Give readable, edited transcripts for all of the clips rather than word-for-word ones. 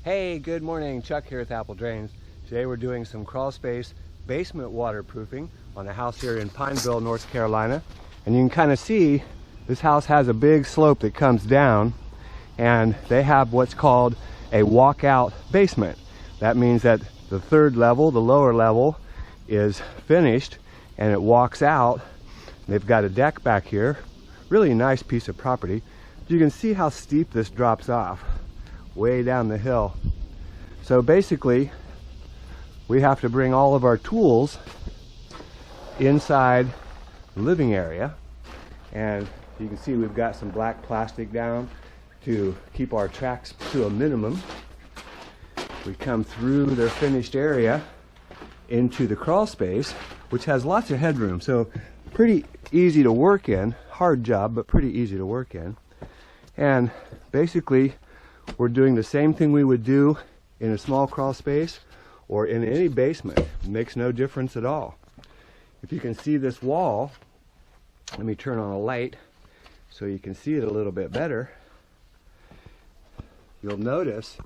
Hey, good morning. Chuck here with Apple Drains. Today we're doing some crawl space basement waterproofing on a house here in Pineville, North Carolina. And you can kind of see this house has a big slope that comes down, and they have what's called a walkout basement. That means that the third level, the lower level, is finished and it walks out. They've got a deck back here. Really nice piece of property. You can see how steep this drops off way down the hill. So basically we have to bring all of our tools inside the living area, and you can see we've got some black plastic down to keep our tracks to a minimum. We come through their finished area into the crawl space, which has lots of headroom, so pretty easy to work in. Hard job, but pretty easy to work in. And basically we're doing the same thing we would do in a small crawl space or in any basement. It makes no difference at all. If you can see this wall, let me turn on a light so you can see it a little bit better. You'll notice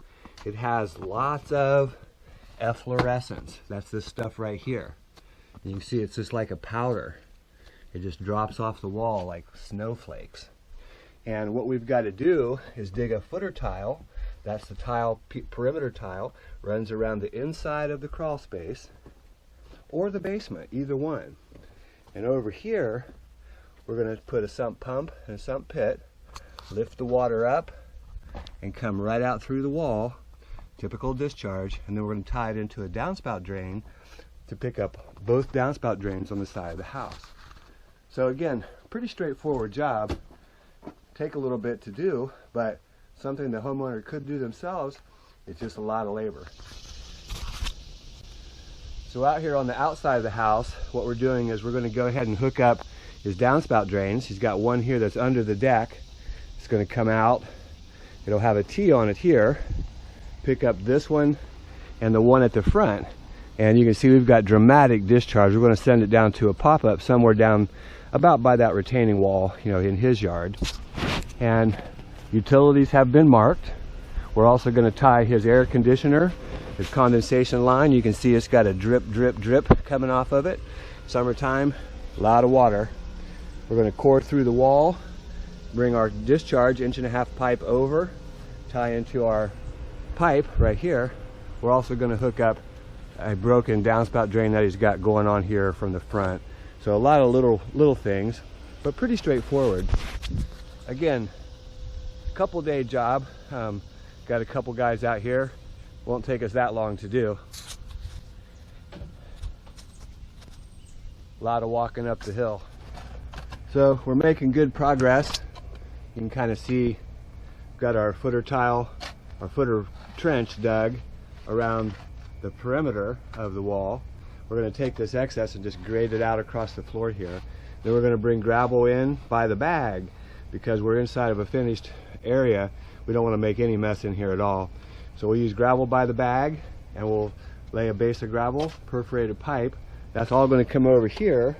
it has lots of efflorescence. That's this stuff right here. You can see it's just like a powder. It just drops off the wall like snowflakes. And what we've got to do is dig a footer tile. That's the tile, perimeter tile, runs around the inside of the crawl space or the basement, either one. And over here, we're going to put a sump pump and a sump pit, lift the water up, and come right out through the wall, typical discharge, and then we're going to tie it into a downspout drain to pick up both downspout drains on the side of the house. So again, pretty straightforward job. Take a little bit to do, but something the homeowner could do themselves. It's just a lot of labor. So out here on the outside of the house, what we're doing is we're going to go ahead and hook up his downspout drains. He's got one here that's under the deck. It's going to come out. It'll have a T on it here. Pick up this one and the one at the front. And you can see we've got dramatic discharge. We're going to send it down to a pop-up somewhere down about by that retaining wall, in his yard. And utilities have been marked. We're also going to tie his air conditioner, his condensation line. You can see it's got a drip, drip, drip coming off of it. Summertime, a lot of water. We're going to core through the wall, bring our discharge 1.5-inch pipe over, tie into our pipe right here. We're also going to hook up a broken downspout drain that he's got going on here from the front. So a lot of little things, but pretty straightforward. Again, couple day job. Got a couple guys out here. Won't take us that long to do. A lot of walking up the hill. So we're making good progress. You can kind of see we've got our footer tile, our footer trench dug around the perimeter of the wall. We're going to take this excess and just grade it out across the floor here. Then we're going to bring gravel in by the bag, because we're inside of a finished area. We don't want to make any mess in here at all. So we'll use gravel by the bag, and we'll lay a base of gravel, perforated pipe. That's all going to come over here,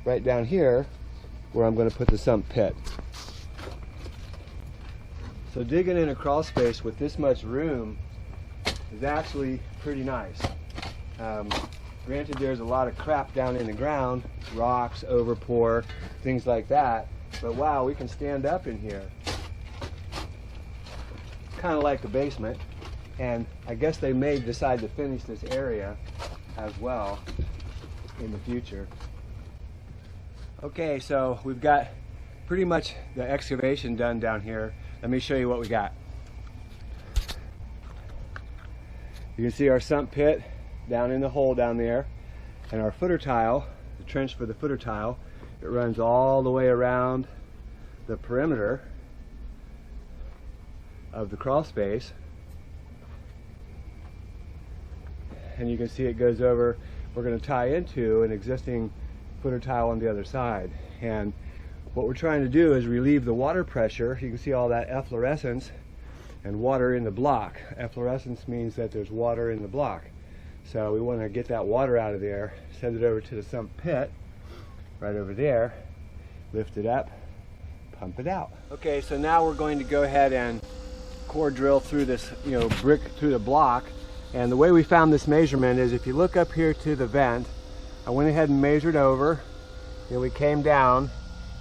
right down here, where I'm going to put the sump pit. So digging in a crawl space with this much room is actually pretty nice. Granted, there's a lot of crap down in the ground, rocks, overpour, things like that. But wow, we can stand up in here. Kind of like the basement. And I guess they may decide to finish this area as well in the future. Okay, so we've got pretty much the excavation done down here. Let me show you what we got. You can see our sump pit down in the hole down there, and our footer tile, the trench for the footer tile. It runs all the way around the perimeter of the crawl space, and you can see it goes over. We're going to tie into an existing footer tile on the other side, and what we're trying to do is relieve the water pressure. You can see all that efflorescence and water in the block. Efflorescence means that there's water in the block, so we want to get that water out of there, send it over to the sump pit right over there, lift it up, pump it out. Okay, so now we're going to go ahead and core drill through this, brick through the block. And the way we found this measurement is if you look up here to the vent, I went ahead and measured over. We came down,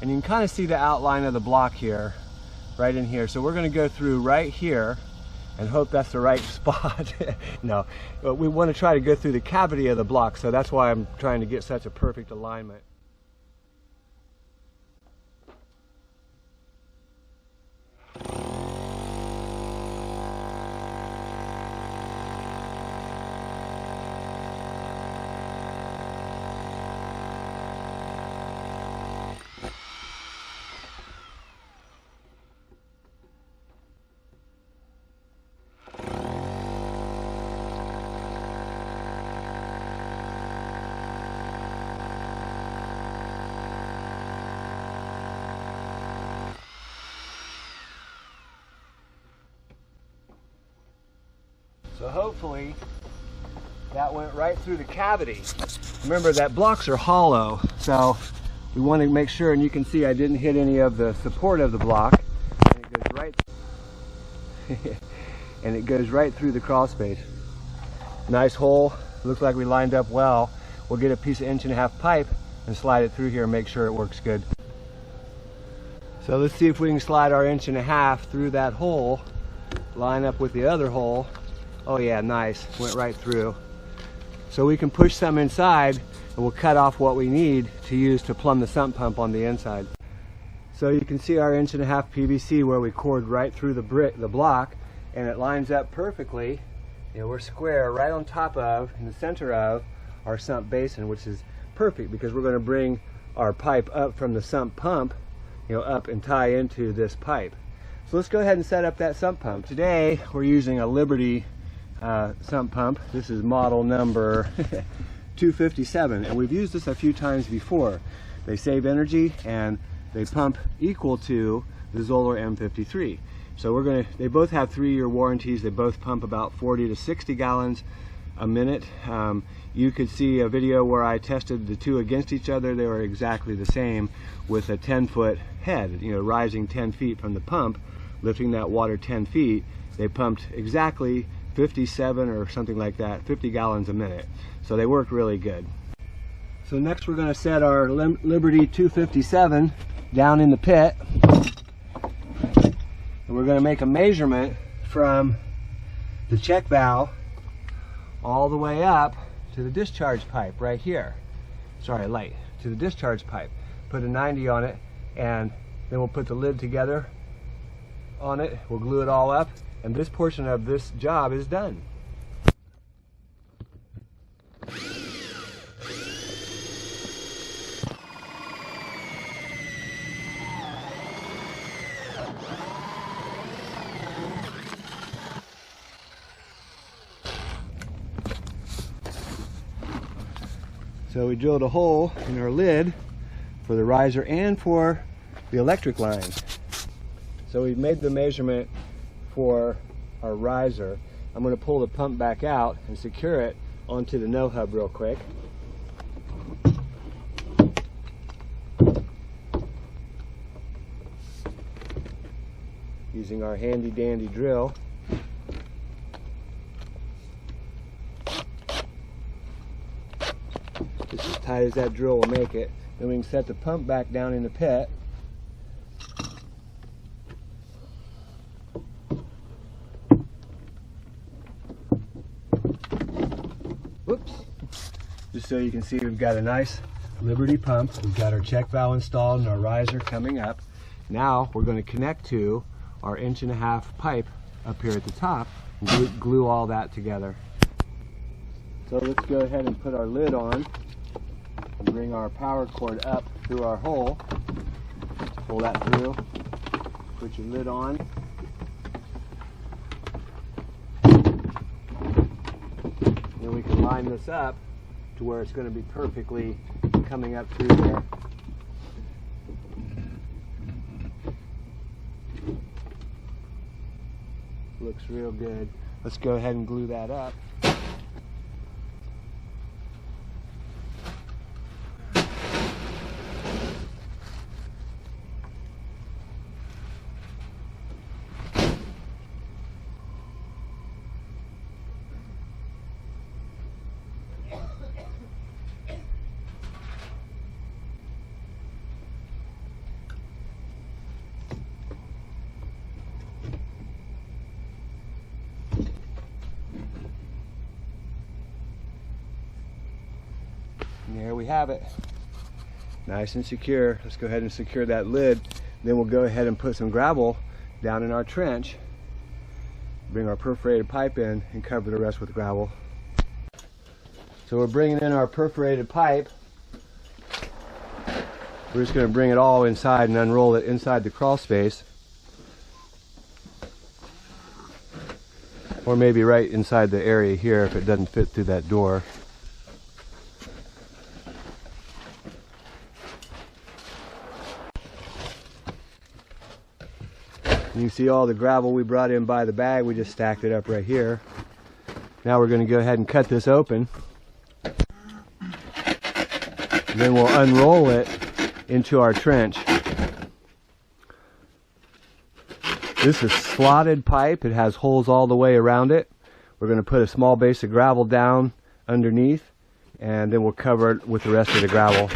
and you can kind of see the outline of the block here, right in here. So we're going to go through right here and hope that's the right spot. No, but we want to try to go through the cavity of the block, so that's why I'm trying to get such a perfect alignment. So hopefully that went right through the cavity. Remember that blocks are hollow, so we want to make sure, and you can see I didn't hit any of the support of the block, and it goes right and it goes right through the crawl space. Nice hole, looks like we lined up well. We'll get a piece of 1.5-inch pipe and slide it through here and make sure it works good. So let's see if we can slide our 1.5 inch through that hole, line up with the other hole. Oh yeah, nice, went right through. So we can push some inside and we'll cut off what we need to use to plumb the sump pump on the inside. So you can see our 1.5 inch PVC where we cored right through the block, and it lines up perfectly. We're square right on top of, in the center of, our sump basin, which is perfect because we're going to bring our pipe up from the sump pump, up and tie into this pipe. So let's go ahead and set up that sump pump. Today we're using a Liberty sump pump. This is model number 257, and we've used this a few times before. They save energy and they pump equal to the Zoller M53. So they both have 3-year warranties. They both pump about 40 to 60 gallons a minute. You could see a video where I tested the two against each other. They were exactly the same, with a 10-foot head, rising 10 feet from the pump, lifting that water 10 feet. They pumped exactly 57 or something like that, 50 gallons a minute. So they worked really good. So next we're going to set our Liberty 257 down in the pit. And we're going to make a measurement from the check valve all the way up to the discharge pipe right here. Sorry, light. To the discharge pipe. Put a 90 on it, and then we'll put the lid together on it. We'll glue it all up, and this portion of this job is done. So we drilled a hole in our lid for the riser and for the electric line. So we've made the measurement for our riser. I'm going to pull the pump back out and secure it onto the no hub real quick. Using our handy dandy drill. Just as tight as that drill will make it. Then we can set the pump back down in the pit. Whoops. Just so you can see, we've got a nice Liberty pump. We've got our check valve installed and our riser coming up. Now we're going to connect to our 1.5 inch pipe up here at the top and glue all that together. So let's go ahead and put our lid on and bring our power cord up through our hole. Pull that through. Put your lid on. Then we can line this up to where it's going to be perfectly coming up through there. Looks real good. Let's go ahead and glue that up. we have it. Nice and secure. Let's go ahead and secure that lid. Then we'll go ahead and put some gravel down in our trench. Bring our perforated pipe in and cover the rest with gravel. So we're bringing in our perforated pipe. We're just going to bring it all inside and unroll it inside the crawl space. Or maybe right inside the area here if it doesn't fit through that door. You can see all the gravel we brought in by the bag. We just stacked it up right here. Now we're going to go ahead and cut this open. And then we'll unroll it into our trench. This is slotted pipe. It has holes all the way around it. We're going to put a small base of gravel down underneath, and then we'll cover it with the rest of the gravel.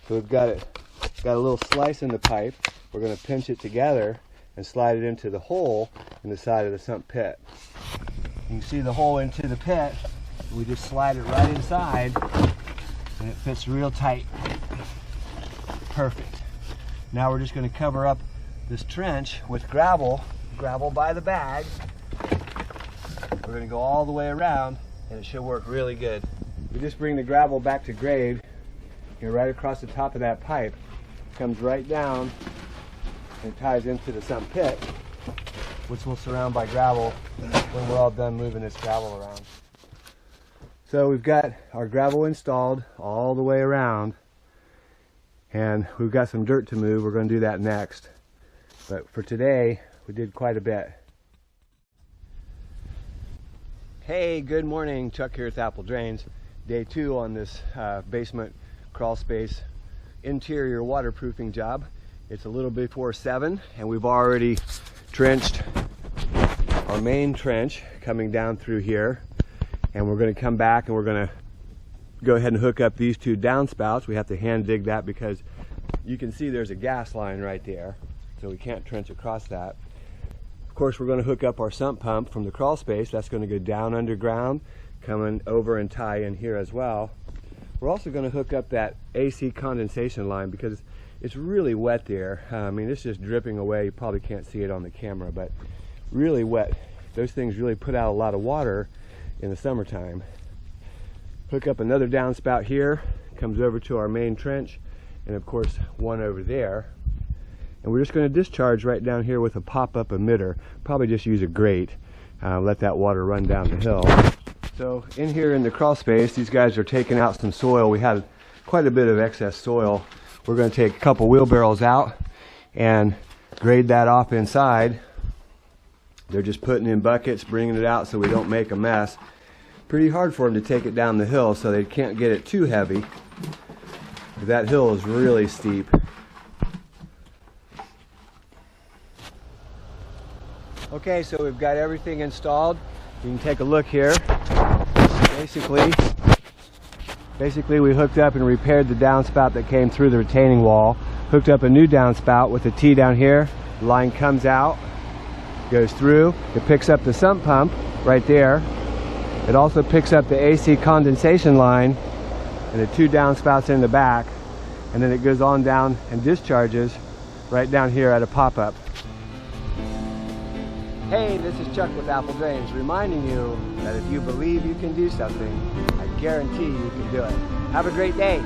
So we've got a little slice in the pipe. We're going to pinch it together and slide it into the hole in the side of the sump pit. You can see the hole into the pit. We just slide it right inside, and it fits real tight. Perfect. Now we're just going to cover up this trench with gravel by the bag. We're going to go all the way around, and it should work really good. We just bring the gravel back to grade. You're right across the top of that pipe. Comes right down and ties into the sump pit, which we'll surround by gravel when we're all done moving this gravel around. So we've got our gravel installed all the way around, and we've got some dirt to move. We're going to do that next. But for today, we did quite a bit. Hey, good morning. Chuck here with Apple Drains. Day 2 on this basement crawl space interior waterproofing job. It's a little before 7, and we've already trenched our main trench coming down through here. And we're going to come back and we're going to go ahead and hook up these 2 downspouts. We have to hand dig that because you can see there's a gas line right there, so we can't trench across that. Of course, we're going to hook up our sump pump from the crawl space. That's going to go down underground, coming over and tie in here as well. We're also going to hook up that AC condensation line because it's really wet there. I mean, it's just dripping away. You probably can't see it on the camera, but really wet. Those things really put out a lot of water in the summertime. Hook up another downspout here, comes over to our main trench, and of course one over there. And we're just going to discharge right down here with a pop-up emitter. Probably just use a grate, let that water run down the hill. So in here in the crawl space, these guys are taking out some soil. We had quite a bit of excess soil. We're going to take a couple wheelbarrows out and grade that off inside. They're just putting in buckets, bringing it out so we don't make a mess. Pretty hard for them to take it down the hill, so they can't get it too heavy. That hill is really steep. Okay, so we've got everything installed. You can take a look here. Basically we hooked up and repaired the downspout that came through the retaining wall. Hooked up a new downspout with a T down here. The line comes out, goes through. It picks up the sump pump right there. It also picks up the AC condensation line and the 2 downspouts in the back. And then it goes on down and discharges right down here at a pop-up. Hey, this is Chuck with Apple Drains, reminding you that if you believe you can do something, I guarantee you can do it. Have a great day.